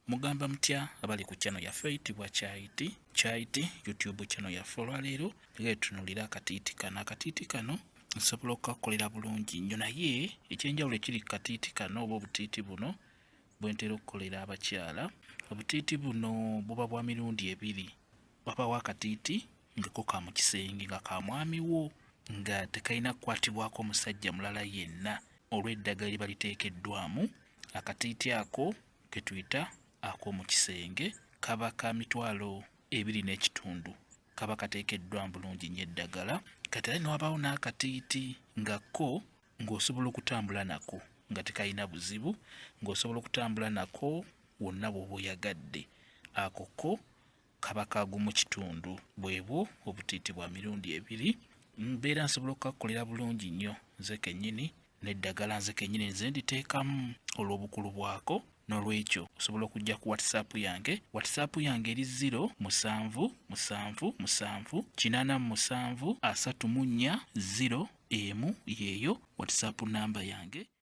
Mugamba mutya abali ku channel yaffe eyitibwa Chaiti YouTube channel yaffe olwaleero tutunulira akatiiti kano. Akatiiti kano nsobola okukakolera bulungi nnyo, naye ekyenjawulo ekiri ku katiiti kano oba obutiiti buno bwe ntera okukolera abakyala, obutiiti buno buba bwa mirundi ebiri. Wabawo akatiiti nga ko ka mu kisenge nga ka mwami wo nga tekalina kukwatibwako omusajja mulala yenna olw'eddagala liba liteekeddwamu. Akatiiti ako ke tuyita ak'omu kisenge kaba ka mitwalo 2.5, kaba kateekeddwa bulungi nnyo eddagala. Kati ate ne wabaawo n'akatiiti nga ko ng'osobola okutambula nako nga tekalina buzibu, ng'osobola okutambula nako wonna bw'oba oyagadde. Ako ko kaba kagumu kitundu. Bwebwo obutiiti bwa mirundi ebiri. Mbeera nsobola okukakolera bulungi nnyo nze kennyini, n'eddagala nze kennyini nze nditeekamu olw'obukulu bwako. N'olwekyo osobola okujja ku WhatsApp yange. WhatsApp yange eri 077787340 yeeyo WhatsApp namba yange.